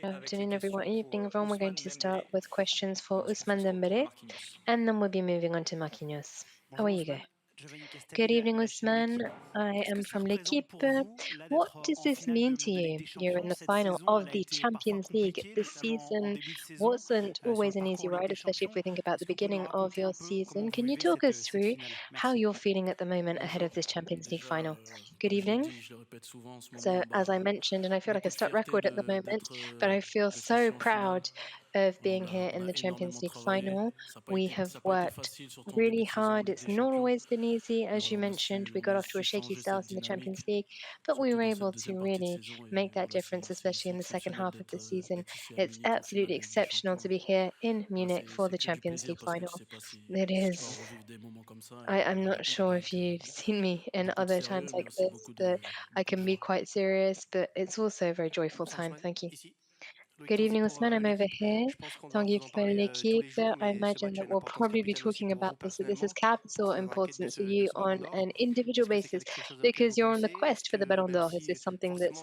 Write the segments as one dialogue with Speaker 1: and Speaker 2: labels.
Speaker 1: Good afternoon, everyone. Evening, everyone. We're going to start with questions for Ousmane Dembélé, and then we'll be moving on to Marquinhos. Away you go. Good evening, Ousmane. I am from L'Equipe. What does this mean to you? You're in the final of the Champions League. This season wasn't always an easy ride, especially if we think about the beginning of your season. Can you talk us through how you're feeling at the moment ahead of this Champions League final? Good evening. So, as I mentioned, and I feel like a stuck record at the moment, but I feel so proud of being here in the Champions League final. We have worked really hard. It's not always been easy. As you mentioned, we got off to a shaky start in the Champions League, but we were able to really make that difference, especially in the second half of the season. It's absolutely exceptional to be here in Munich for the Champions League final. It is. I'm not sure if you've seen me in other times like this, but I can be quite serious, but it's also a very joyful time. Thank you. Good evening, Ousmane. I'm over here. Thank you for l'équipe. I imagine that we'll probably be talking about this. That this is capital importance for you on an individual basis because you're on the quest for the Ballon d'Or. Is this something that's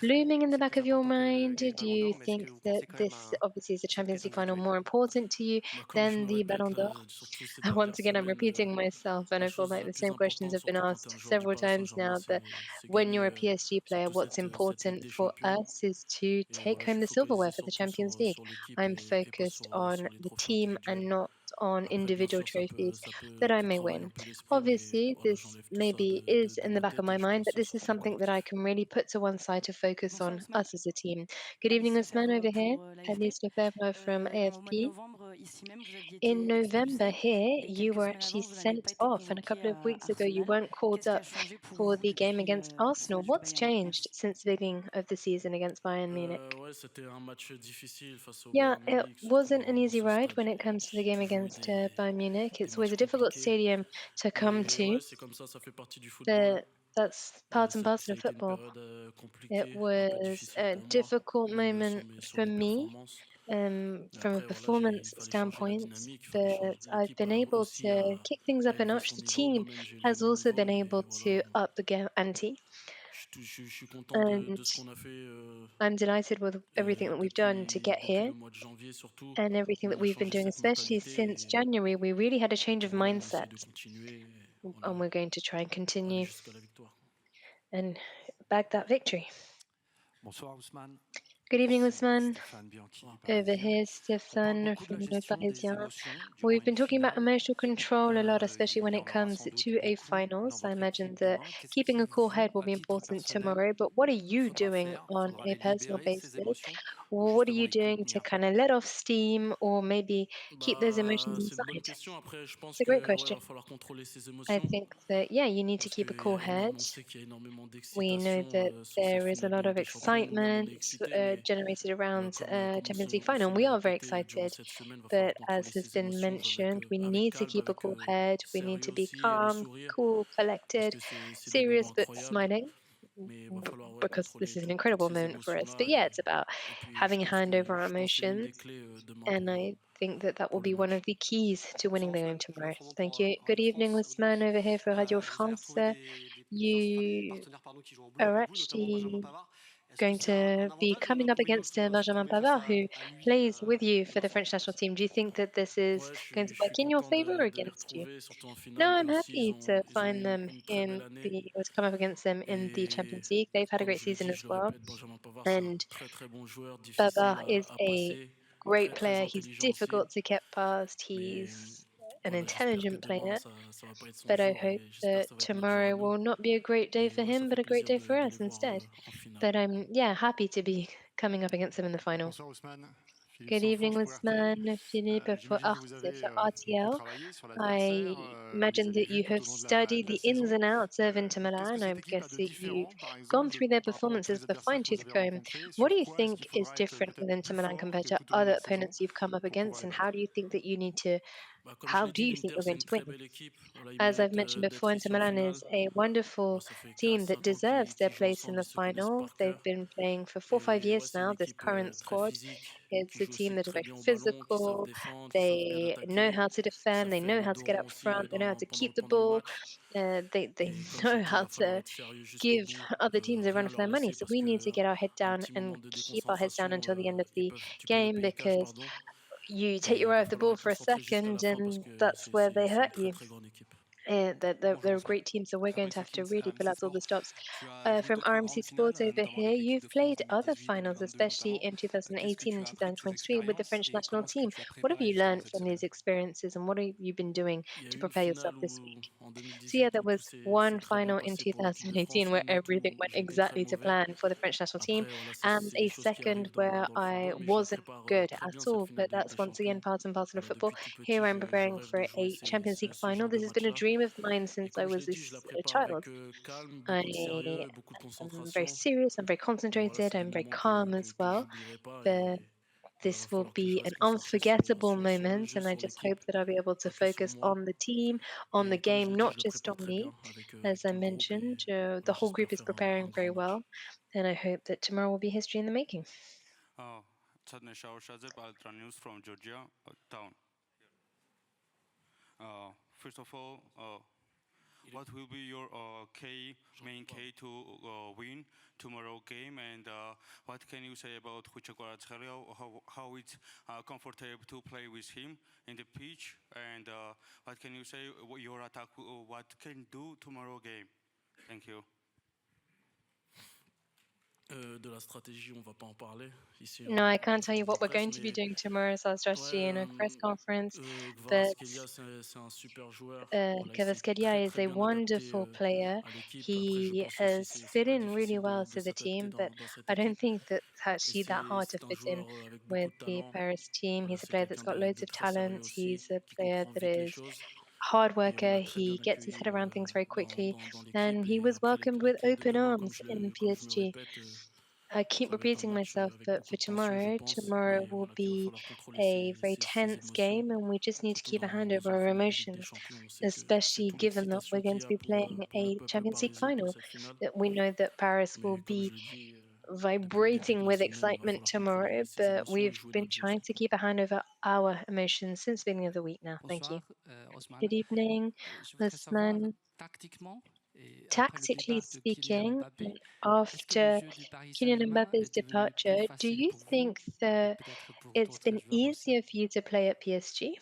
Speaker 1: looming in the back of your mind? Do you think that this obviously is the Champions League final more important to you than the Ballon d'Or? Once again, I'm repeating myself, and I feel like the same questions have been asked several times now. But when you're a PSG player, what's important for us is to take home the silverware for the Champions League. I'm focused on the team and not on individual trophies that I may win. Obviously, this maybe is in the back of my mind, but this is something that I can really put to one side to focus on us as a team. Good evening, Ousmane over here. Alice Lefebvre from AFP. In November here, you were actually sent off, and a couple of weeks ago, you weren't called up for the game against Arsenal. What's changed since the beginning of the season against Bayern Munich? Yeah, it wasn't an easy ride when it comes to the game against Bayern Munich. It's always a difficult stadium to come to, but that's part and parcel of football. It was a difficult moment for me from a performance standpoint, but I've been able to kick things up a notch. The team has also been able to up the ante, and I'm delighted with everything that we've done to get here and everything that we've been doing, especially since January. We really had a change of mindset, and we're going to try and continue and bag that victory. Good evening, Ousmane. Over here, Stefan from Le Parisien. We've been talking about emotional control a lot, especially when it comes to a finals. I imagine that keeping a cool head will be important tomorrow, but what are you doing on a personal basis? What are you doing to kind of let off steam or maybe keep those emotions inside? It's a great question. I think that, yeah, you need to keep a cool head. We know that there is a lot of excitement generated around Champions League final, and we are very excited. But as has been mentioned, we need to keep a cool head. We need to be calm, cool, collected, serious but smiling, because this is an incredible moment for us. But yeah, it's about having a hand over our emotions, and I think that that will be one of the keys to winning the game tomorrow. Thank you. Good evening, Ousmane over here for Radio France. You are actually going to be coming up against Benjamin Pavard, who plays with you for the French national team. Do you think that this is going to work in your favor or against you? No, I'm happy to find them or to come up against them in the Champions League. They've had a great season as well. And Pavard is a great player. He's difficult to get past. He's an intelligent player. But I hope that tomorrow will not be a great day for him, but a great day for us instead. But I'm, yeah, happy to be coming up against him in the final. Good evening, Ousmane, Philippe for RTL. I imagine that you have studied the ins and outs of Inter Milan. I guess that you've gone through their performances with a fine-tooth comb. What do you think is different with Inter Milan compared to other opponents you've come up against, and how do you think that you need to How do you think we're going to win? As I've mentioned before, Inter Milan is a wonderful team that deserves their place in the final. They've been playing for 4 or 5 years now, this current squad. It's a team that is very physical. They know how to defend. They know how to get up front. They know how to keep the ball. They know how to give other teams a run for their money. So we need to get our head down and keep our heads down until the end of the game because you take your eye off the ball for a second and that's where they hurt you. They're a great team, so we're going to have to really pull out all the stops. From RMC Sports over here, you've played other finals, especially in 2018 and 2023 with the French national team. What have you learned from these experiences and what have you been doing to prepare yourself this week? So yeah, there was one final in 2018 where everything went exactly to plan for the French national team, and a second where I wasn't good at all. But that's once again part and parcel of football. Here I'm preparing for a Champions League final. This has been a dream of mine since I was a child. I am very serious. I'm very concentrated. I'm very calm as well. But this will be an unforgettable moment, and I just hope that I'll be able to focus on the team, on the game, not just on me. As I mentioned, the whole group is preparing very well, and I hope that tomorrow will be history in the making.
Speaker 2: News from Georgia town. First of all, what will be your main key to win tomorrow game, and what can you say about how it's comfortable to play with him in the pitch, and what can you say your attack what can do tomorrow game? Thank you.
Speaker 3: De la stratégie, on va pas en parler ici.
Speaker 1: No, I can't tell you what we're going to be doing tomorrow as our strategy in a press conference, but Kvaratskhelia is a wonderful player. He has fit in really well to the team, but I don't think that's actually that hard to fit in with the Paris team. He's a player that's got loads of talent. He's a player that is hard worker. He gets his head around things very quickly, and he was welcomed with open arms in PSG. I keep repeating myself, but for tomorrow will be a very tense game, and we just need to keep a hand over our emotions, especially given that we're going to be playing a Champions League final. That we know that Paris will be vibrating with excitement tomorrow, but we've been trying to keep a hand over our emotions since the beginning of the week now. Thank you. Good evening, Ousmane. Tactically speaking, after Kylian Mbappe's departure, do you think that it's been easier for you to play at PSG?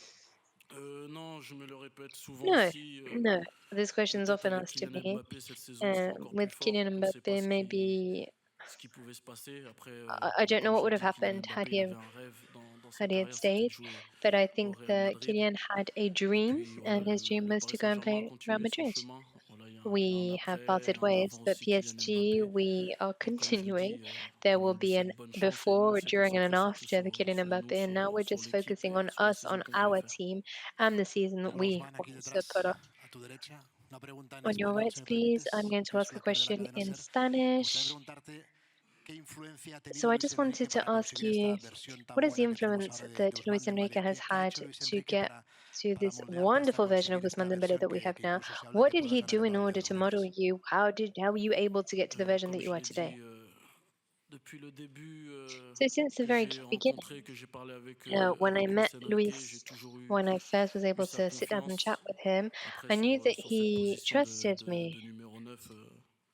Speaker 3: Non, je me le répète souvent
Speaker 1: No,
Speaker 3: aussi.
Speaker 1: no. This question is
Speaker 3: Peut-être
Speaker 1: often
Speaker 3: avec
Speaker 1: asked to
Speaker 3: Kylian
Speaker 1: me.
Speaker 3: Mbappé cette saison, c'était encore plus
Speaker 1: With
Speaker 3: fort.
Speaker 1: Kylian
Speaker 3: On ne sait pas
Speaker 1: Mbappe, maybe
Speaker 3: ce qui pouvait se passer. Après,
Speaker 1: I don't know
Speaker 3: comme
Speaker 1: what
Speaker 3: je
Speaker 1: would
Speaker 3: l'ai
Speaker 1: have
Speaker 3: dit, Kylian
Speaker 1: happened
Speaker 3: Mbappé, il avait un rêve dans sa
Speaker 1: had he had
Speaker 3: carrière, c'était de
Speaker 1: stayed,
Speaker 3: jouer
Speaker 1: but I
Speaker 3: au
Speaker 1: think
Speaker 3: Real
Speaker 1: that
Speaker 3: Madrid.
Speaker 1: Kylian had a
Speaker 3: Et
Speaker 1: dream,
Speaker 3: puis voilà,
Speaker 1: and his dream
Speaker 3: le
Speaker 1: was
Speaker 3: Paris
Speaker 1: to go and
Speaker 3: Saint-Germain a
Speaker 1: play Real
Speaker 3: continué son
Speaker 1: Madrid.
Speaker 3: chemin. Voilà, il y a un
Speaker 1: We have
Speaker 3: après,
Speaker 1: parted
Speaker 3: un
Speaker 1: ways,
Speaker 3: avant
Speaker 1: but
Speaker 3: aussi Kylian
Speaker 1: PSG,
Speaker 3: Mbappé.
Speaker 1: we are
Speaker 3: Et comme je le
Speaker 1: continuing.
Speaker 3: dis,
Speaker 1: There
Speaker 3: on
Speaker 1: will
Speaker 3: lui
Speaker 1: be an
Speaker 3: souhaite bonne chance et nous, on
Speaker 1: before,
Speaker 3: s'est
Speaker 1: during, and an
Speaker 3: concentré surtout
Speaker 1: after the Kylian
Speaker 3: sur nous,
Speaker 1: Mbappe, and now we're
Speaker 3: sur
Speaker 1: just
Speaker 3: l'équipe
Speaker 1: focusing
Speaker 3: et
Speaker 1: on
Speaker 3: sur la
Speaker 1: us,
Speaker 3: saison
Speaker 1: on
Speaker 3: qu'on voulait
Speaker 1: our
Speaker 3: faire.
Speaker 1: team, and the season that we
Speaker 4: Ousmane, aquí
Speaker 1: want to
Speaker 4: detrás,
Speaker 1: put off.
Speaker 4: a tu derecha. Una pregunta en
Speaker 1: On your
Speaker 4: español,
Speaker 1: right,
Speaker 4: si me
Speaker 1: please,
Speaker 4: permites,
Speaker 1: I'm going to
Speaker 4: que es
Speaker 1: ask a
Speaker 4: la cadena
Speaker 1: question
Speaker 4: cadena
Speaker 1: in
Speaker 4: SER. Me gustaría
Speaker 1: Spanish.
Speaker 4: preguntarte qué influencia ha
Speaker 1: So
Speaker 4: tenido
Speaker 1: I
Speaker 4: Luis
Speaker 1: just
Speaker 4: Enrique
Speaker 1: wanted to
Speaker 4: para
Speaker 1: ask
Speaker 4: conseguir esta
Speaker 1: you,
Speaker 4: versión tan
Speaker 1: what is the
Speaker 4: buena que tenemos
Speaker 1: influence
Speaker 4: ahora de
Speaker 1: that Luis
Speaker 4: Ousmane
Speaker 1: Enrique
Speaker 4: Dembélé.
Speaker 1: has
Speaker 4: ¿Qué ha
Speaker 1: had
Speaker 4: hecho Luis
Speaker 1: to
Speaker 4: Enrique
Speaker 1: get to
Speaker 4: para
Speaker 1: this
Speaker 4: moldearte hasta
Speaker 1: wonderful version of
Speaker 4: conseguir
Speaker 1: Ousmane
Speaker 4: esta
Speaker 1: Dembélé
Speaker 4: versión
Speaker 1: that we have
Speaker 4: que
Speaker 1: now?
Speaker 4: incluso se habla
Speaker 1: What
Speaker 4: que
Speaker 1: did
Speaker 4: pueda
Speaker 1: he
Speaker 4: ganar
Speaker 1: do
Speaker 4: el
Speaker 1: in
Speaker 4: Balón de
Speaker 1: order
Speaker 4: Oro?
Speaker 1: to model
Speaker 4: Gracias.
Speaker 1: you? How were you able to get to the version that
Speaker 3: Comme
Speaker 1: you
Speaker 3: je
Speaker 1: are
Speaker 3: l'ai
Speaker 1: today?
Speaker 3: dit, depuis le début
Speaker 1: So since the
Speaker 3: que
Speaker 1: very
Speaker 3: j'ai
Speaker 1: beginning,
Speaker 3: rencontré, que j'ai parlé
Speaker 1: when I
Speaker 3: avec
Speaker 1: met
Speaker 3: Luis Enrique, j'ai
Speaker 1: Luis,
Speaker 3: toujours
Speaker 1: when I first was
Speaker 3: eu
Speaker 1: able
Speaker 3: sa
Speaker 1: to sit down and chat
Speaker 3: confiance.
Speaker 1: with him,
Speaker 3: Après,
Speaker 1: I knew that
Speaker 3: sur cette
Speaker 1: he
Speaker 3: position
Speaker 1: trusted me.
Speaker 3: de numéro 9,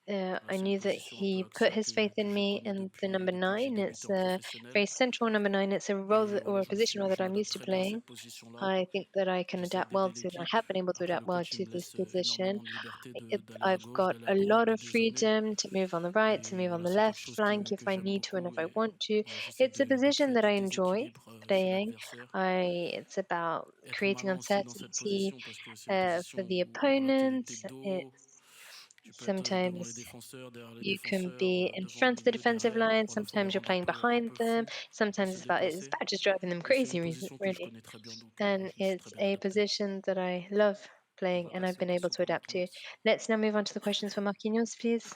Speaker 1: I
Speaker 3: c'est une
Speaker 1: knew that
Speaker 3: position un peu
Speaker 1: he put
Speaker 3: axiale
Speaker 1: his faith
Speaker 3: que
Speaker 1: in
Speaker 3: je
Speaker 1: me,
Speaker 3: connais
Speaker 1: and the number
Speaker 3: depuis que j'ai
Speaker 1: nine,
Speaker 3: débuté
Speaker 1: it's
Speaker 3: en
Speaker 1: a
Speaker 3: professionnel.
Speaker 1: very central number nine. It's a role
Speaker 3: Et
Speaker 1: or
Speaker 3: voilà,
Speaker 1: a position that
Speaker 3: je
Speaker 1: I'm
Speaker 3: m'adapte
Speaker 1: used to
Speaker 3: très bien à
Speaker 1: playing.
Speaker 3: cette position-là.
Speaker 1: I think that I can
Speaker 3: J'essaye
Speaker 1: adapt well
Speaker 3: d'aider
Speaker 1: to, and I
Speaker 3: l'équipe.
Speaker 1: have been able to
Speaker 3: Après, le
Speaker 1: adapt well
Speaker 3: coach, il
Speaker 1: to
Speaker 3: me
Speaker 1: this
Speaker 3: laisse
Speaker 1: position.
Speaker 3: énormément de liberté d'aller à
Speaker 1: I've
Speaker 3: gauche,
Speaker 1: got
Speaker 3: d'aller à
Speaker 1: a
Speaker 3: droite,
Speaker 1: lot
Speaker 3: de
Speaker 1: of
Speaker 3: dézoner.
Speaker 1: freedom to move on the right, to
Speaker 3: Et
Speaker 1: move on
Speaker 3: voilà,
Speaker 1: the
Speaker 3: c'est quelque
Speaker 1: left
Speaker 3: chose
Speaker 1: flank if
Speaker 3: que
Speaker 1: I
Speaker 3: j'aime
Speaker 1: need to and if
Speaker 3: beaucoup.
Speaker 1: I
Speaker 3: Et
Speaker 1: want to.
Speaker 3: voilà, j'essaie
Speaker 1: It's a
Speaker 3: de
Speaker 1: position
Speaker 3: créer
Speaker 1: that I
Speaker 3: du
Speaker 1: enjoy
Speaker 3: déséquilibre chez
Speaker 1: playing.
Speaker 3: l'adversaire.
Speaker 1: It's about
Speaker 3: Être
Speaker 1: creating
Speaker 3: malin aussi dans cette
Speaker 1: uncertainty
Speaker 3: position parce que c'est une position
Speaker 1: for the
Speaker 3: où voilà,
Speaker 1: opponent.
Speaker 3: t'es dos,
Speaker 1: It's
Speaker 3: tu peux être devant les
Speaker 1: sometimes
Speaker 3: défenseurs, derrière les
Speaker 1: you can
Speaker 3: défenseurs,
Speaker 1: be in
Speaker 3: devant le
Speaker 1: front of the
Speaker 3: milieu,
Speaker 1: defensive
Speaker 3: derrière.
Speaker 1: line.
Speaker 3: Voilà, faut les
Speaker 1: Sometimes you're
Speaker 3: rendre
Speaker 1: playing
Speaker 3: un
Speaker 1: behind
Speaker 3: peu
Speaker 1: them.
Speaker 3: fous et
Speaker 1: Sometimes
Speaker 3: se
Speaker 1: it's
Speaker 3: déplacer.
Speaker 1: about just driving them
Speaker 3: Et c'est
Speaker 1: crazy,
Speaker 3: une position que je
Speaker 1: really.
Speaker 3: connais très bien, donc
Speaker 1: And
Speaker 3: je me suis très
Speaker 1: it's
Speaker 3: bien
Speaker 1: a
Speaker 3: adapté.
Speaker 1: position that I love
Speaker 5: On
Speaker 1: playing
Speaker 5: va
Speaker 1: and I've
Speaker 5: passer aux
Speaker 1: been able
Speaker 5: questions
Speaker 1: to
Speaker 5: pour
Speaker 1: adapt to.
Speaker 5: Marquinhos.
Speaker 1: Let's now move on to the questions for Marquinhos, please.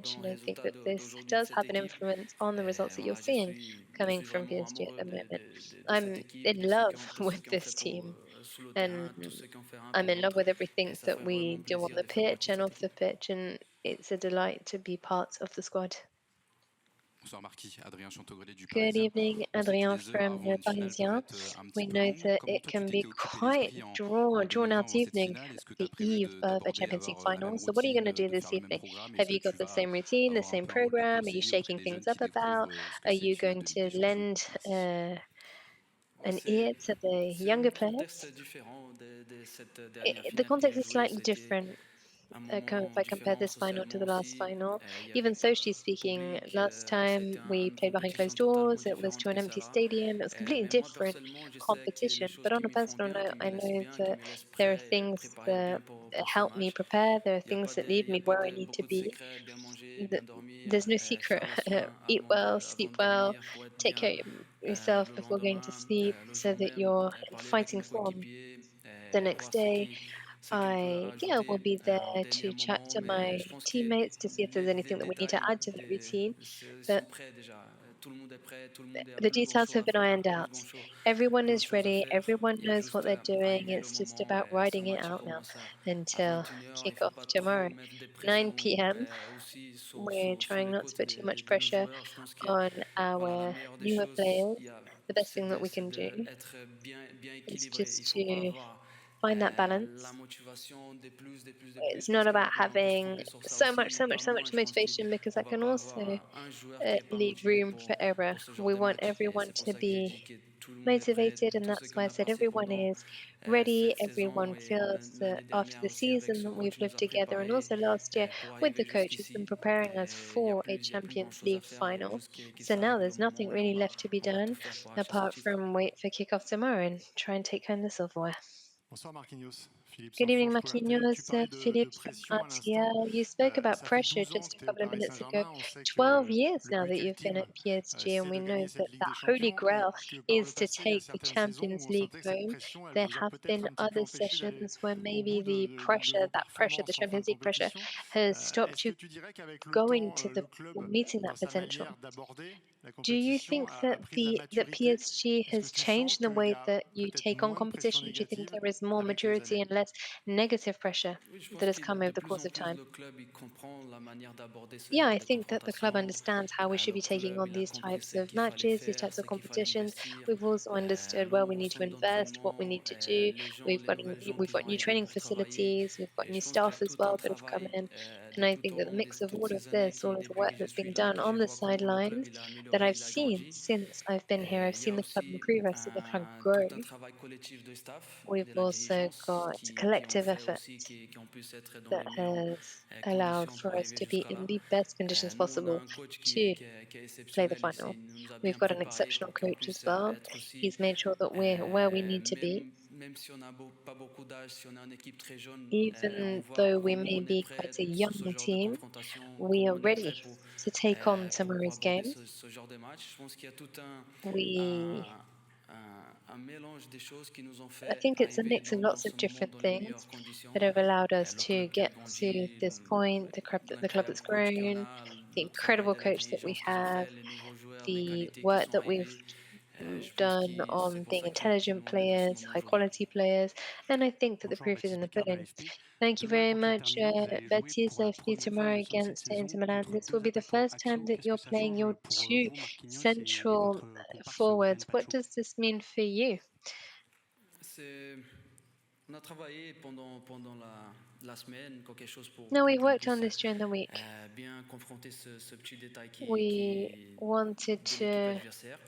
Speaker 1: pitch, and I think that this does have an influence on the results that you're seeing coming from PSG at the moment. I'm in love with this team, and I'm in love with everything that we do on the pitch and off the pitch, and it's a delight to be part of the squad.
Speaker 6: Bonsoir Marquis, Adrien Chantegrelet du
Speaker 1: Good
Speaker 6: Parisien.
Speaker 1: evening,
Speaker 6: On sait que
Speaker 1: Adrien
Speaker 6: les heures
Speaker 1: from
Speaker 6: avant
Speaker 1: Le
Speaker 6: une finale peuvent
Speaker 1: Parisien.
Speaker 6: être un
Speaker 1: We
Speaker 6: petit peu
Speaker 1: know
Speaker 6: longues.
Speaker 1: that
Speaker 6: Comment
Speaker 1: it
Speaker 6: toi tu
Speaker 1: can be
Speaker 6: t'étais occupé
Speaker 1: quite
Speaker 6: l'esprit en
Speaker 1: drawn
Speaker 6: débriefant
Speaker 1: out
Speaker 6: cette
Speaker 1: evening,
Speaker 6: finale? Est-ce que tu
Speaker 1: the
Speaker 6: as prévu
Speaker 1: eve of a
Speaker 6: d'aborder,
Speaker 1: Champions League
Speaker 6: avoir la même
Speaker 1: final. So what are you
Speaker 6: routine,
Speaker 1: going to do
Speaker 6: de
Speaker 1: this
Speaker 6: faire le même
Speaker 1: evening?
Speaker 6: programme?
Speaker 1: Have
Speaker 6: Est-ce que
Speaker 1: you
Speaker 6: tu
Speaker 1: got the
Speaker 6: vas
Speaker 1: same routine, the
Speaker 6: avoir un
Speaker 1: same
Speaker 6: peu un rôle de
Speaker 1: program? Are you
Speaker 6: conseiller auprès
Speaker 1: shaking
Speaker 6: des
Speaker 1: things
Speaker 6: jeunes
Speaker 1: up
Speaker 6: qui
Speaker 1: about?
Speaker 6: découvrent ce que
Speaker 1: Are
Speaker 6: c'est
Speaker 1: you
Speaker 6: qu'une
Speaker 1: going
Speaker 6: demi
Speaker 1: to
Speaker 6: de Champions
Speaker 1: lend
Speaker 6: League?
Speaker 1: an ear to the younger players?
Speaker 3: différent de cette dernière
Speaker 1: The
Speaker 3: finale qu'il
Speaker 1: context
Speaker 3: a
Speaker 1: is
Speaker 3: jouée.
Speaker 1: slightly different. if I compare this final to the last final. Even socially speaking, last time we played behind closed doors, it was to an empty stadium, it was completely different competition. But on a personal note, I know that there are things that help me prepare, there are things that leave me where I need to be. There's no secret. Eat well, sleep well, take care of yourself before going to sleep so that you're in fighting form the next day. I will be there to chat to my teammates to see if there's anything that we need to add to that routine. But the details have been ironed out. Everyone is ready. Everyone knows what they're doing. It's just about riding it out now until kickoff tomorrow, 9 p.m. We're trying not to put too much pressure on our newer players. The best thing that we can do is just to find that balance. It's not about having so much motivation, because that can also leave room for error. We want everyone to be motivated, and that's why I said everyone is ready. Everyone feels that after the season that we've lived together, and also last year with the coach who's been preparing us for a Champions League final. So now there's nothing really left to be done apart from wait for kickoff tomorrow and try and take home the silverware.
Speaker 7: Bonsoir Marquinhos. Philippe
Speaker 1: Good evening,
Speaker 7: Sanfourche pour l'APL. Tu
Speaker 1: Marquinhos.
Speaker 7: parlais
Speaker 1: Philippe
Speaker 7: de
Speaker 1: from
Speaker 7: pression à l'instant.
Speaker 1: RTL. You spoke about
Speaker 7: Ça fait
Speaker 1: pressure
Speaker 7: 12 ans
Speaker 1: just
Speaker 7: que
Speaker 1: a
Speaker 7: tu es au
Speaker 1: couple of
Speaker 7: Paris
Speaker 1: minutes ago.
Speaker 7: Saint-Germain. On sait
Speaker 1: 12
Speaker 7: que
Speaker 1: years
Speaker 7: le
Speaker 1: now that you've been
Speaker 7: brief-ultime,
Speaker 1: at PSG, and
Speaker 7: c'est
Speaker 1: we
Speaker 7: de
Speaker 1: know
Speaker 7: gagner
Speaker 1: that
Speaker 7: cette Ligue
Speaker 1: that
Speaker 7: des
Speaker 1: holy
Speaker 7: Champions et
Speaker 1: grail
Speaker 7: que par le
Speaker 1: is to
Speaker 7: passé, il y a
Speaker 1: take the
Speaker 7: certaines saisons
Speaker 1: Champions
Speaker 7: où on
Speaker 1: League
Speaker 7: sentait que cette
Speaker 1: home.
Speaker 7: pression, elle
Speaker 1: There
Speaker 7: vous a
Speaker 1: have
Speaker 7: peut-être
Speaker 1: been
Speaker 7: un petit peu
Speaker 1: other
Speaker 7: empêché d'aller
Speaker 1: sessions where
Speaker 7: au
Speaker 1: maybe
Speaker 7: bout
Speaker 1: the
Speaker 7: de vos
Speaker 1: pressure, the
Speaker 7: performances en fin
Speaker 1: Champions
Speaker 7: de
Speaker 1: League pressure,
Speaker 7: compétition.
Speaker 1: has stopped
Speaker 7: Est-ce que
Speaker 1: you
Speaker 7: tu dirais qu'avec le
Speaker 1: going
Speaker 7: temps,
Speaker 1: to
Speaker 7: le
Speaker 1: the
Speaker 7: club,
Speaker 1: meeting
Speaker 7: dans
Speaker 1: that
Speaker 7: sa
Speaker 1: potential?
Speaker 7: manière d'aborder la
Speaker 1: Do you
Speaker 7: compétition,
Speaker 1: think
Speaker 7: a
Speaker 1: that
Speaker 7: pris de la
Speaker 1: that
Speaker 7: maturité?
Speaker 1: PSG
Speaker 7: Est-ce que
Speaker 1: has
Speaker 7: tu sens
Speaker 1: changed the
Speaker 7: qu'il y
Speaker 1: way
Speaker 7: a
Speaker 1: that you
Speaker 7: peut-être
Speaker 1: take on
Speaker 7: moins de pression
Speaker 1: competition? Do you think
Speaker 7: négative
Speaker 1: there is more
Speaker 7: avec les
Speaker 1: maturity
Speaker 7: années?
Speaker 1: and less negative pressure
Speaker 3: Oui, je
Speaker 1: that
Speaker 3: pense
Speaker 1: has
Speaker 3: que
Speaker 1: come
Speaker 3: de
Speaker 1: over the
Speaker 3: plus
Speaker 1: course
Speaker 3: en
Speaker 1: of
Speaker 3: plus
Speaker 1: time?
Speaker 3: le club il comprend la manière d'aborder
Speaker 1: Yeah, I
Speaker 3: des
Speaker 1: think that the club
Speaker 3: confrontations.
Speaker 1: understands how we should
Speaker 3: Le
Speaker 1: be taking
Speaker 3: club
Speaker 1: on
Speaker 3: il a
Speaker 1: these
Speaker 3: compris
Speaker 1: types
Speaker 3: ce
Speaker 1: of
Speaker 3: qu'il fallait
Speaker 1: matches, these
Speaker 3: faire,
Speaker 1: types
Speaker 3: ce
Speaker 1: of
Speaker 3: qu'il fallait
Speaker 1: competitions.
Speaker 3: investir.
Speaker 1: We've also understood where we
Speaker 3: Nous, au
Speaker 1: need to
Speaker 3: centre
Speaker 1: invest, what we
Speaker 3: d'entraînement,
Speaker 1: need to do.
Speaker 3: les gens,
Speaker 1: We've
Speaker 3: les nouvelles gens
Speaker 1: we've
Speaker 3: qui
Speaker 1: got
Speaker 3: sont
Speaker 1: new
Speaker 3: arrivés
Speaker 1: training
Speaker 3: pour travailler.
Speaker 1: facilities. We've got
Speaker 3: Et
Speaker 1: new
Speaker 3: je pense qu'il y a
Speaker 1: staff as
Speaker 3: tout un
Speaker 1: well that have come
Speaker 3: travail
Speaker 1: in,
Speaker 3: de
Speaker 1: and I think that the mix of
Speaker 3: toutes
Speaker 1: all of
Speaker 3: ces années
Speaker 1: this, all
Speaker 3: qui,
Speaker 1: of the
Speaker 3: depuis
Speaker 1: work
Speaker 3: que je
Speaker 1: that's
Speaker 3: suis
Speaker 1: been
Speaker 3: là,
Speaker 1: done
Speaker 3: que je
Speaker 1: on the
Speaker 3: vois comment le
Speaker 1: sidelines,
Speaker 3: club il a
Speaker 1: that
Speaker 3: amélioré,
Speaker 1: I've
Speaker 3: il a
Speaker 1: seen
Speaker 3: grandi.
Speaker 1: since I've been here, I've
Speaker 3: Il y a
Speaker 1: seen the club
Speaker 3: aussi
Speaker 1: improve, I've seen the club grow.
Speaker 3: tout un travail collectif de staff,
Speaker 1: We've
Speaker 3: de la
Speaker 1: also
Speaker 3: dirigeance,
Speaker 1: got
Speaker 3: qui ont
Speaker 1: collective
Speaker 3: fait
Speaker 1: effort
Speaker 3: aussi qu'on puisse être dans
Speaker 1: that
Speaker 3: les meilleures
Speaker 1: has allowed
Speaker 3: conditions
Speaker 1: for
Speaker 3: pour
Speaker 1: us
Speaker 3: arriver
Speaker 1: to be
Speaker 3: jusqu'à
Speaker 1: in
Speaker 3: là.
Speaker 1: the best conditions
Speaker 3: Nous, on a
Speaker 1: possible
Speaker 3: un coach
Speaker 1: to
Speaker 3: qui est
Speaker 1: play the
Speaker 3: exceptionnel ici.
Speaker 1: final.
Speaker 3: Il nous a bien
Speaker 1: We've got an
Speaker 3: préparé
Speaker 1: exceptional
Speaker 3: pour qu'on
Speaker 1: coach as
Speaker 3: puisse
Speaker 1: well.
Speaker 3: être aussi,
Speaker 1: He's made sure that we're where we need to be.
Speaker 3: même si on n'a pas beaucoup d'âge, si on est une équipe très jeune, on
Speaker 1: Even
Speaker 3: voit
Speaker 1: though we
Speaker 3: comment
Speaker 1: may
Speaker 3: on est
Speaker 1: be
Speaker 3: prêt
Speaker 1: quite a
Speaker 3: sur
Speaker 1: young
Speaker 3: ce genre de
Speaker 1: team,
Speaker 3: confrontation,
Speaker 1: we
Speaker 3: comment
Speaker 1: are
Speaker 3: on est prêt
Speaker 1: ready to take on
Speaker 3: pour
Speaker 1: tomorrow's
Speaker 3: aborder
Speaker 1: game.
Speaker 3: ce genre de match. Je pense qu'il y a tout
Speaker 1: We,
Speaker 3: un mélange des choses qui nous ont
Speaker 1: I
Speaker 3: fait
Speaker 1: think it's a
Speaker 3: arriver
Speaker 1: mix of
Speaker 3: dans
Speaker 1: lots
Speaker 3: ce
Speaker 1: of
Speaker 3: moment
Speaker 1: different
Speaker 3: dans les meilleures
Speaker 1: things
Speaker 3: conditions.
Speaker 1: that have allowed us
Speaker 3: Le
Speaker 1: to
Speaker 3: club qui a
Speaker 1: get to
Speaker 3: grandi,
Speaker 1: this point, the club that's
Speaker 3: l'incroyable coach qu'on
Speaker 1: grown,
Speaker 3: a,
Speaker 1: the
Speaker 3: le travail
Speaker 1: incredible
Speaker 3: de la
Speaker 1: coach that we
Speaker 3: dirigeance qu'ils ont
Speaker 1: have,
Speaker 3: fait, les nouveaux joueurs, les
Speaker 1: the
Speaker 3: qualités qui
Speaker 1: work
Speaker 3: sont
Speaker 1: that we've
Speaker 3: arrivées. Je pense
Speaker 1: done
Speaker 3: que c'est
Speaker 1: on
Speaker 3: pour
Speaker 1: being
Speaker 3: ça qu'ils
Speaker 1: intelligent
Speaker 3: nous rendent dans ce
Speaker 1: players,
Speaker 3: moment
Speaker 1: high
Speaker 3: aujourd'hui.
Speaker 1: quality players, and I think that the
Speaker 7: Bonjour,
Speaker 1: proof is in
Speaker 7: Baptiste
Speaker 1: the
Speaker 7: Picard de
Speaker 1: pudding.
Speaker 7: l'AFP.
Speaker 1: Thank you
Speaker 7: Demain,
Speaker 1: very
Speaker 7: contre l'Inter
Speaker 1: much,
Speaker 7: Milan, vous allez jouer
Speaker 1: Baptiste.
Speaker 7: pour la
Speaker 1: Hopefully
Speaker 7: première fois,
Speaker 1: tomorrow
Speaker 7: il me semble, cette
Speaker 1: against
Speaker 7: saison
Speaker 1: Inter Milan.
Speaker 7: contre
Speaker 1: This will
Speaker 7: deux
Speaker 1: be the
Speaker 7: attaquants
Speaker 1: first time
Speaker 7: axiaux.
Speaker 1: that
Speaker 7: Qu'est-ce que
Speaker 1: you're
Speaker 7: ça
Speaker 1: playing
Speaker 7: change
Speaker 1: your
Speaker 7: pour
Speaker 1: two
Speaker 7: vous, Marquinhos, et
Speaker 1: central
Speaker 7: votre comparse
Speaker 1: forwards.
Speaker 7: Ben
Speaker 1: What
Speaker 7: Pacho?
Speaker 1: does this mean for you?
Speaker 3: On a travaillé pendant la semaine, quelque chose
Speaker 1: No, we
Speaker 3: pour qu'on
Speaker 1: worked on
Speaker 3: puisse
Speaker 1: this during the week.
Speaker 3: bien confronter ce petit détail
Speaker 1: We wanted
Speaker 3: de l'équipe
Speaker 1: to.
Speaker 3: adversaire.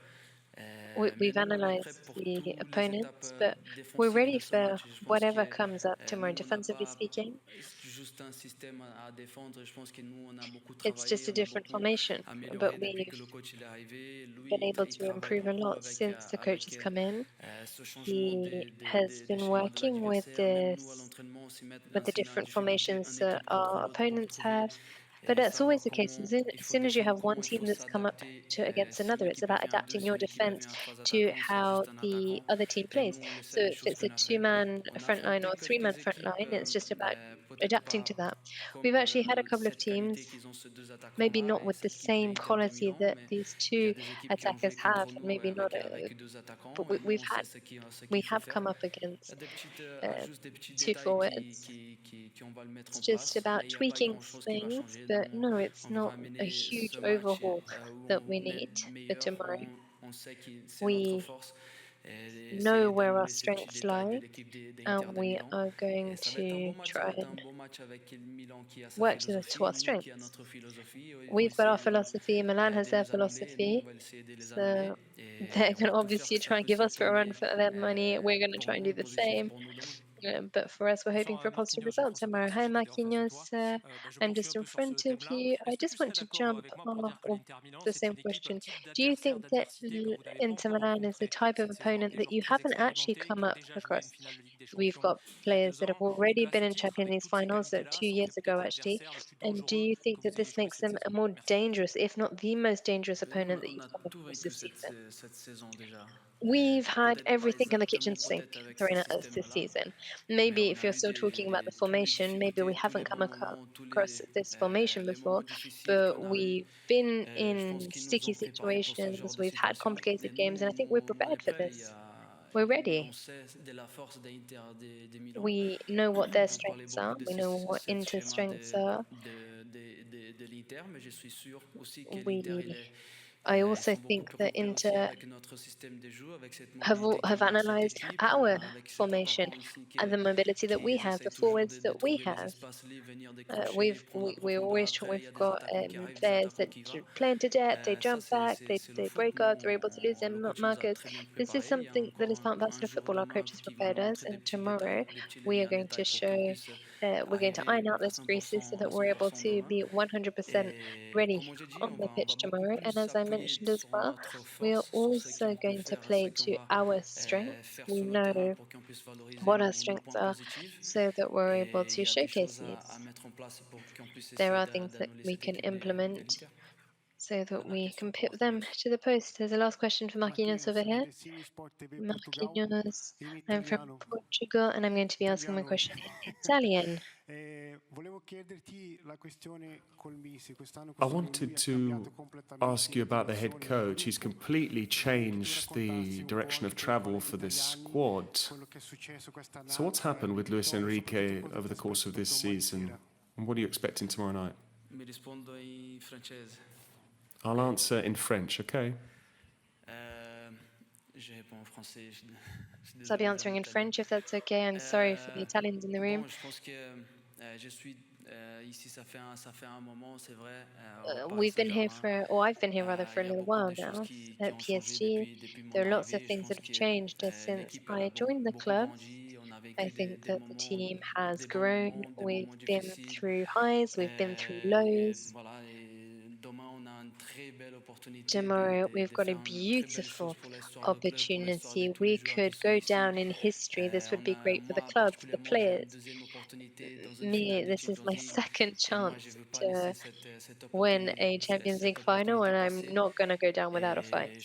Speaker 3: Mais
Speaker 1: We've
Speaker 3: nous, on est prêt
Speaker 1: analysed
Speaker 3: pour
Speaker 1: the
Speaker 3: toutes les étapes
Speaker 1: opponents, but we're
Speaker 3: défensives
Speaker 1: ready
Speaker 3: de ce
Speaker 1: for
Speaker 3: match. Je pense
Speaker 1: whatever
Speaker 3: que
Speaker 1: comes up tomorrow.
Speaker 3: nous, on n'a
Speaker 1: Defensively
Speaker 3: pas
Speaker 1: speaking,
Speaker 3: juste un système à défendre. Je pense que nous, on a beaucoup
Speaker 1: it's just
Speaker 3: travaillé,
Speaker 1: a
Speaker 3: on a
Speaker 1: different
Speaker 3: beaucoup
Speaker 1: formation,
Speaker 3: amélioré
Speaker 1: but
Speaker 3: depuis que
Speaker 1: we've
Speaker 3: le coach il est arrivé.
Speaker 1: been
Speaker 3: Lui,
Speaker 1: able
Speaker 3: il
Speaker 1: to
Speaker 3: travaille
Speaker 1: improve a
Speaker 3: beaucoup
Speaker 1: lot since the coach has
Speaker 3: avec
Speaker 1: come in.
Speaker 3: ce changement
Speaker 1: He has
Speaker 3: des
Speaker 1: been
Speaker 3: schémas de
Speaker 1: working
Speaker 3: l'adversaire. Même nous, à l'entraînement, on s'y met
Speaker 1: with the
Speaker 3: ainsi
Speaker 1: different
Speaker 3: une
Speaker 1: formations that
Speaker 3: équipe contre
Speaker 1: our
Speaker 3: l'autre pour
Speaker 1: opponents
Speaker 3: trouver
Speaker 1: have. But that's
Speaker 3: savoir
Speaker 1: always the case.
Speaker 3: comment il
Speaker 1: As
Speaker 3: faut
Speaker 1: soon as you
Speaker 3: défendre,
Speaker 1: have one
Speaker 3: comment il
Speaker 1: team
Speaker 3: faut
Speaker 1: that's come up
Speaker 3: s'adapter.
Speaker 1: to against
Speaker 3: Si
Speaker 1: another, it's
Speaker 3: l'équipe
Speaker 1: about
Speaker 3: vient à deux,
Speaker 1: adapting
Speaker 3: si
Speaker 1: your
Speaker 3: l'équipe
Speaker 1: defense
Speaker 3: vient à trois
Speaker 1: to
Speaker 3: attaquants, s'il y a
Speaker 1: how
Speaker 3: juste un
Speaker 1: the
Speaker 3: attaquant,
Speaker 1: other team
Speaker 3: et
Speaker 1: plays.
Speaker 3: nous, on le
Speaker 1: So
Speaker 3: sait, les
Speaker 1: if
Speaker 3: choses
Speaker 1: it's a
Speaker 3: qu'on a fait.
Speaker 1: two-man
Speaker 3: On a
Speaker 1: front line
Speaker 3: affronté
Speaker 1: or a three-man
Speaker 3: quelques
Speaker 1: front
Speaker 3: équipes,
Speaker 1: line, it's just about
Speaker 3: peut-être
Speaker 1: adapting
Speaker 3: pas
Speaker 1: to that.
Speaker 3: comme
Speaker 1: We've actually had a couple of
Speaker 3: cette qualité
Speaker 1: teams,
Speaker 3: qu'ils ont ces deux
Speaker 1: maybe
Speaker 3: attaquants-là
Speaker 1: not
Speaker 3: et
Speaker 1: with the
Speaker 3: cette équipe
Speaker 1: same
Speaker 3: d'Inter
Speaker 1: quality
Speaker 3: Milan,
Speaker 1: that
Speaker 3: mais
Speaker 1: these
Speaker 3: il y a
Speaker 1: two
Speaker 3: des équipes qui ont
Speaker 1: attackers
Speaker 3: joué
Speaker 1: have,
Speaker 3: contre
Speaker 1: and
Speaker 3: nous
Speaker 1: maybe not.
Speaker 3: avec deux
Speaker 1: But
Speaker 3: attaquants et nous,
Speaker 1: we've
Speaker 3: on
Speaker 1: had
Speaker 3: sait ce
Speaker 1: we
Speaker 3: qu'il faut
Speaker 1: have
Speaker 3: faire.
Speaker 1: come up
Speaker 3: Il y a
Speaker 1: against
Speaker 3: des petites ajustes, des petits
Speaker 1: two
Speaker 3: détails
Speaker 1: forwards.
Speaker 3: qu'on va le mettre
Speaker 1: It's
Speaker 3: en
Speaker 1: just
Speaker 3: place,
Speaker 1: about
Speaker 3: mais il n'y a pas
Speaker 1: tweaking
Speaker 3: grand-chose qui va
Speaker 1: things,
Speaker 3: changer. Nous,
Speaker 1: but no, it's
Speaker 3: on veut
Speaker 1: not a
Speaker 3: ramener ce
Speaker 1: huge
Speaker 3: match
Speaker 1: overhaul
Speaker 3: où
Speaker 1: that we
Speaker 3: on est
Speaker 1: need for
Speaker 3: meilleur,
Speaker 1: tomorrow.
Speaker 3: on sait que c'est notre
Speaker 1: We
Speaker 3: force. Et
Speaker 1: know
Speaker 3: essayer
Speaker 1: where our
Speaker 3: d'améliorer ces petits
Speaker 1: strengths
Speaker 3: détails de
Speaker 1: lie,
Speaker 3: l'équipe d'Inter
Speaker 1: and
Speaker 3: de
Speaker 1: we
Speaker 3: Milan.
Speaker 1: are
Speaker 3: Et
Speaker 1: going
Speaker 3: ça va être un
Speaker 1: to
Speaker 3: bon match, ça va
Speaker 1: try
Speaker 3: être un
Speaker 1: and
Speaker 3: bon match avec le Milan qui a sa
Speaker 1: work to
Speaker 3: philosophie,
Speaker 1: our
Speaker 3: nous qui a
Speaker 1: strengths.
Speaker 3: notre philosophie. Ils vont
Speaker 1: We've got our
Speaker 3: essayer
Speaker 1: philosophy, Milan has
Speaker 3: de
Speaker 1: their
Speaker 3: nous annuler et nous, on
Speaker 1: philosophy,
Speaker 3: va essayer de les annuler.
Speaker 1: so
Speaker 3: Et
Speaker 1: they're
Speaker 3: on
Speaker 1: going
Speaker 3: va
Speaker 1: to
Speaker 3: tout faire
Speaker 1: obviously
Speaker 3: que ça
Speaker 1: try and
Speaker 3: puisse
Speaker 1: give
Speaker 3: se
Speaker 1: us a run
Speaker 3: tourner
Speaker 1: for their money. We're going to
Speaker 3: pour
Speaker 1: try and
Speaker 3: nous
Speaker 1: do
Speaker 3: et
Speaker 1: the
Speaker 3: positif
Speaker 1: same.
Speaker 3: pour nous demain.
Speaker 1: But for us, we're hoping for a positive result tomorrow. Hi, Marquinhos. I'm just in front of you. I just want to jump off of the same question. Do you think that Inter Milan is the type of opponent that you haven't actually come up across? We've got players that have already been in Champions League finals 2 years ago, actually. And do you think that this makes them a more dangerous, if not the most dangerous opponent that you've come across this season? We've had everything in the kitchen sink thrown at us this season. Maybe if you're still talking about the formation, maybe we haven't come across this formation before, but we've been in sticky situations, we've had complicated games, and I think we're prepared for this. We're ready. We know what their strengths are, we know what Inter's strengths are. We I also think that Inter have analyzed our formation and the mobility that we have, the forwards that we have. We've got players that play into depth, they jump back, they break up, they're able to lose their markers. This is something that is part and parcel of football. Our coaches prepared us, and tomorrow we are going to show. We're going to iron out those creases so that we're able to be 100% ready on the pitch tomorrow. And as I mentioned as well, we are also going to play to our strengths. We know what our strengths are so that we're able to showcase these. There are things that we can implement so that we can put them to the post. There's a last question for Marquinhos over here. Marquinhos, I'm from Portugal and I'm going to be asking my question in Italian.
Speaker 8: I wanted to ask you about the head coach. He's completely changed the direction of travel for this squad. So what's happened with Luis Enrique over the course of this season? And what are you expecting tomorrow night? I'll answer in French, okay?
Speaker 1: So I'll be answering in French if that's okay. I'm sorry for the Italians in the room. We've been here I've been here rather for a little while now at PSG. There are lots of things that have changed since I joined the club. I think that the team has grown. We've been through highs, we've been through lows. Tomorrow, we've got a beautiful opportunity. We could go down in history. This would be great for the club, for the players. This is my second chance to win a Champions League final, and I'm not going to go down without a fight.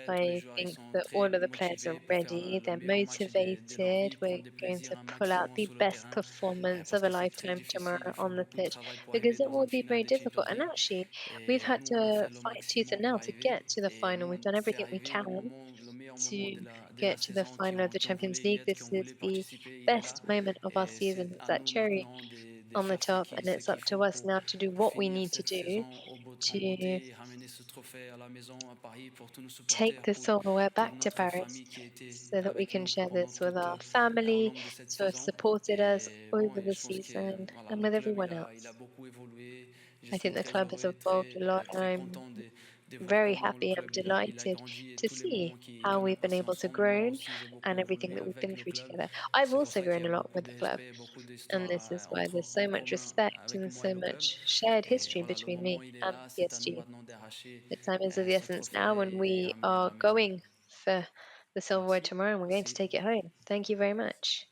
Speaker 1: I think that all of the players are ready, they're motivated. We're going to pull out the best performance of a lifetime tomorrow on the pitch because it will be very difficult. And actually, we've had to fight tooth and nail to get to the final. We've done everything we can to get to the final of the Champions League. This is the best moment of our season. It's that cherry on the top, and it's up to us now to do what we need to do to take the silverware back to Paris so that we can share this with our family who have supported us over the season and with everyone else. I think the club has evolved a lot, and I'm very happy. I'm delighted to see how we've been able to grow and everything that we've been through together. I've also grown a lot with the club, and this is why there's so much respect and so much shared history between me and PSG. The time is of the essence now, and we are going for the silverware tomorrow, and we're going to take it home. Thank you very much.